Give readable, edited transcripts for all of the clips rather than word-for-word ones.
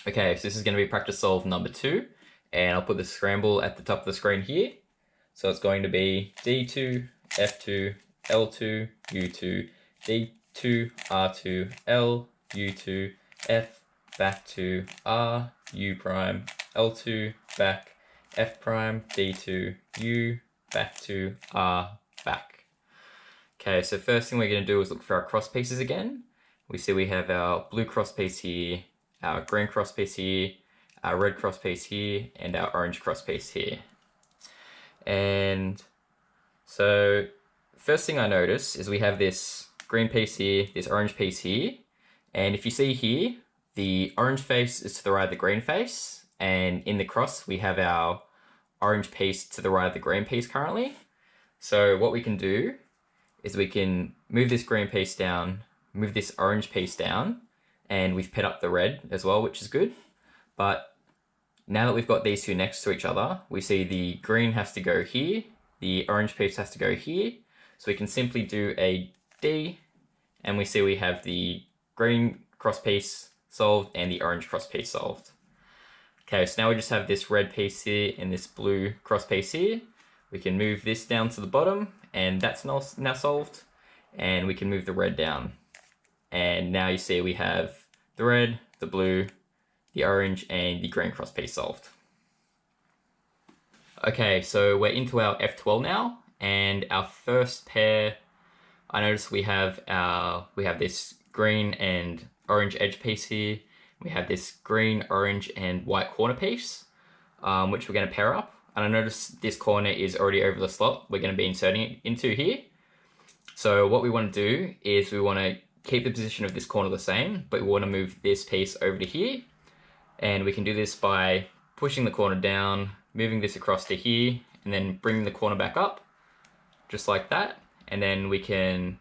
Okay, so this is going to be practice solve number 2, and I'll put the scramble at the top of the screen here. So it's going to be D2, F2, L2, U2, D2, R2, L, U2, F, back to R, U prime, L2, back, F prime, D2, U, back to R, back. Okay, so first thing we're going to do is look for our cross pieces again. We see we have our blue cross piece here, our green cross piece here, our red cross piece here, and our orange cross piece here. And so first thing I notice is we have this green piece here, this orange piece here, and if you see here, the orange face is to the right of the green face, and in the cross we have our orange piece to the right of the green piece currently. So what we can do is we can move this green piece down, move this orange piece down, and we've paired up the red as well, which is good. But now that we've got these two next to each other, we see the green has to go here, the orange piece has to go here. So we can simply do a D, and we see we have the green cross piece solved and the orange cross piece solved. Okay, so now we just have this red piece here and this blue cross piece here. We can move this down to the bottom, and that's now solved. And we can move the red down. And now you see we have the red, the blue, the orange, and the green cross piece solved. Okay, so we're into our F12 now, and our first pair, I notice we have this green and orange edge piece here. We have this green, orange, and white corner piece, which we're going to pair up. And I notice this corner is already over the slot we're going to be inserting it into here. So what we want to do is we want to keep the position of this corner the same, but we want to move this piece over to here. And we can do this by pushing the corner down, moving this across to here, and then bringing the corner back up, just like that. And then we can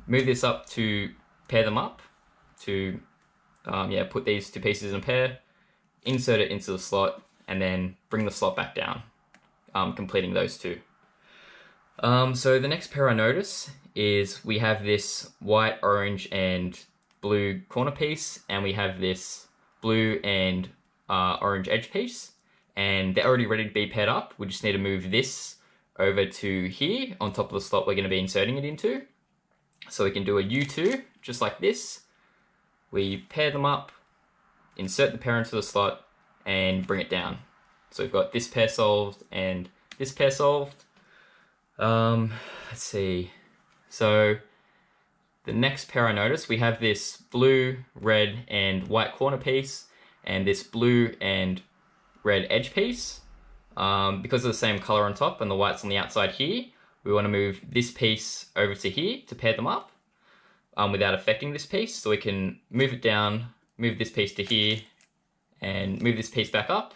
move this up to pair them up, to put these two pieces in a pair, insert it into the slot, and then bring the slot back down, completing those two. So the next pair I notice is we have this white, orange, and blue corner piece, and we have this blue and orange edge piece, and they're already ready to be paired up. We just need to move this over to here on top of the slot we're going to be inserting it into. So we can do a U2 just like this. We pair them up, insert the pair into the slot, and bring it down. So we've got this pair solved and this pair solved. Let's see. So the next pair I notice, we have this blue, red, and white corner piece, and this blue and red edge piece. Because of the same color on top and the white's on the outside here, we want to move this piece over to here to pair them up without affecting this piece. So we can move it down, move this piece to here, and move this piece back up,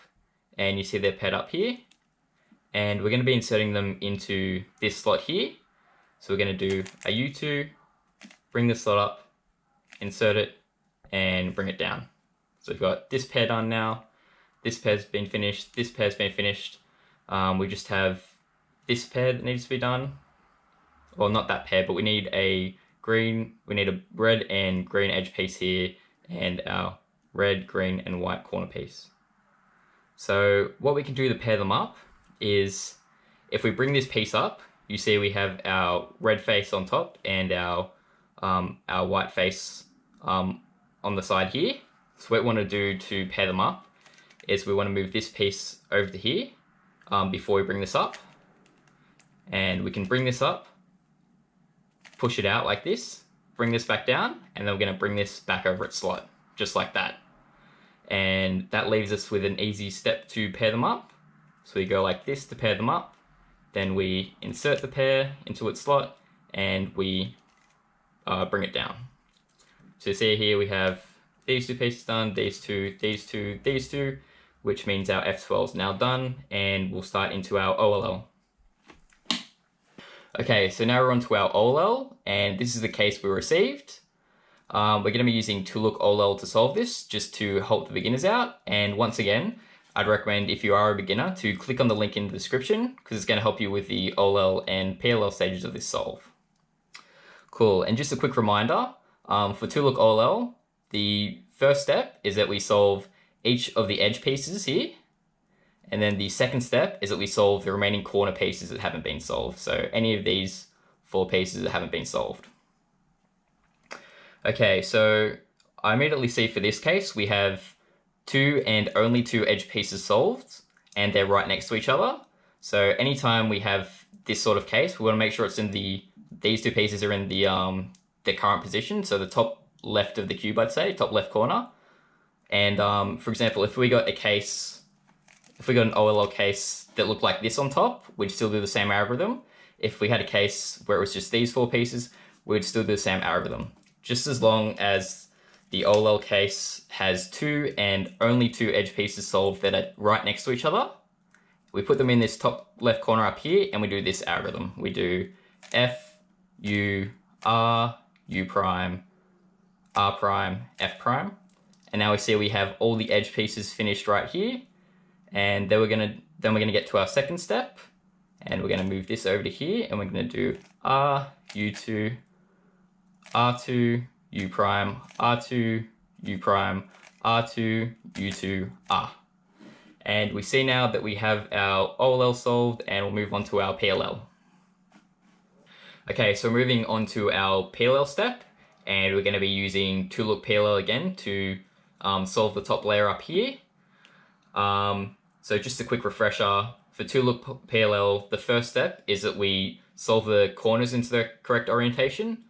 and you see they're paired up here. And we're going to be inserting them into this slot here. So we're going to do a U2, bring the slot up, insert it, and bring it down. So we've got this pair done now. This pair's been finished. This pair's been finished. We just have this pair that needs to be done. Well, not that pair, but we need a red and green edge piece here, and our red, green, and white corner piece. So what we can do to pair them up is, if we bring this piece up, you see we have our red face on top and our white face on the side here. So what we want to do to pair them up is we want to move this piece over to here before we bring this up. And we can bring this up, push it out like this, bring this back down, and then we're going to bring this back over its slot, just like that. And that leaves us with an easy step to pair them up. So we go like this to pair them up, then we insert the pair into its slot, and we bring it down. So you see here we have these two pieces done, these two, these two, these two, which means our F12 is now done, and we'll start into our OLL. Okay, so now we're on to our OLL, and this is the case we received. We're going to be using ToolLook OLL to solve this, just to help the beginners out. And once again, I'd recommend, if you are a beginner, to click on the link in the description, because it's going to help you with the OLL and PLL stages of this solve. Cool, and just a quick reminder, for ToolLook OLL, the first step is that we solve each of the edge pieces here. And then the second step is that we solve the remaining corner pieces that haven't been solved. So any of these 4 pieces that haven't been solved. Okay, so I immediately see for this case, we have 2 and only 2 edge pieces solved, and they're right next to each other. So anytime we have this sort of case, we want to make sure it's in these 2 pieces are in the current position. So the top left of the cube, I'd say, top left corner. And for example, if we got an OLL case that looked like this on top, we'd still do the same algorithm. If we had a case where it was just these 4 pieces, we'd still do the same algorithm. Just as long as the OLL case has 2 and only 2 edge pieces solved that are right next to each other, we put them in this top left corner up here, and we do this algorithm. We do F, U, R, U prime, R prime, F prime. And now we see we have all the edge pieces finished right here. And then we're gonna get to our second step, and we're gonna move this over to here, and we're gonna do R, U2, R2, U prime, R2, U prime, R2, U2, R. And we see now that we have our OLL solved, and we'll move on to our PLL. Okay, so moving on to our PLL step, and we're going to be using 2-look PLL again to solve the top layer up here. So just a quick refresher, for 2-look PLL, the first step is that we solve the corners into the correct orientation.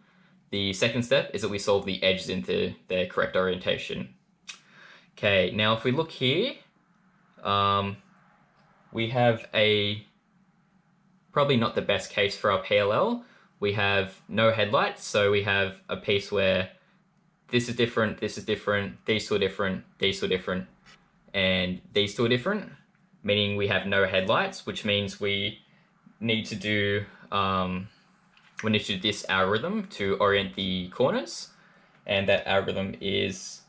The second step is that we solve the edges into their correct orientation. Okay, now if we look here, we have probably not the best case for our PLL. We have no headlights, so we have a piece where this is different, these two are different, these two are different, and these two are different, meaning we have no headlights, which means we need to do this algorithm to orient the corners, and that algorithm is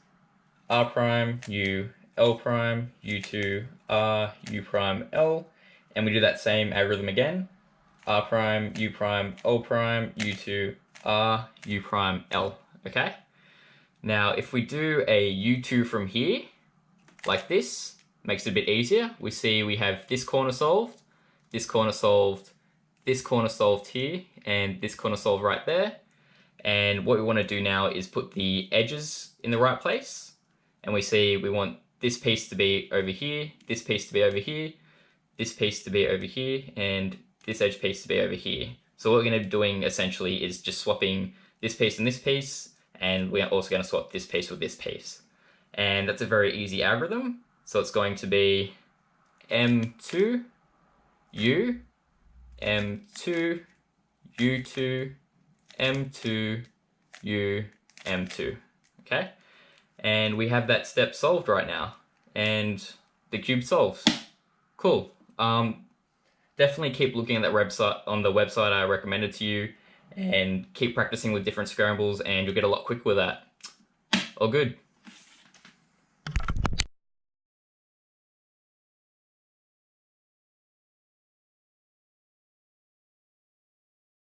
R prime, U, L prime, U2, R, U prime, L, and we do that same algorithm again, R prime, U prime, L prime, U2, R, U prime, L, okay? Now, if we do a U2 from here, like this, makes it a bit easier. We see we have this corner solved, this corner solved, this corner solved here, and this corner solved right there. And what we want to do now is put the edges in the right place. And we see we want this piece to be over here, this piece to be over here, this piece to be over here, and this edge piece to be over here. So what we're going to be doing essentially is just swapping this piece and this piece, and we're also going to swap this piece with this piece. And that's a very easy algorithm. So it's going to be M2, U, M2, U2, M2, U, M2, okay? And we have that step solved right now, and the cube solves. Cool. Definitely keep looking at that website, on the website I recommended to you, and keep practicing with different scrambles, and you'll get a lot quicker with that. All good.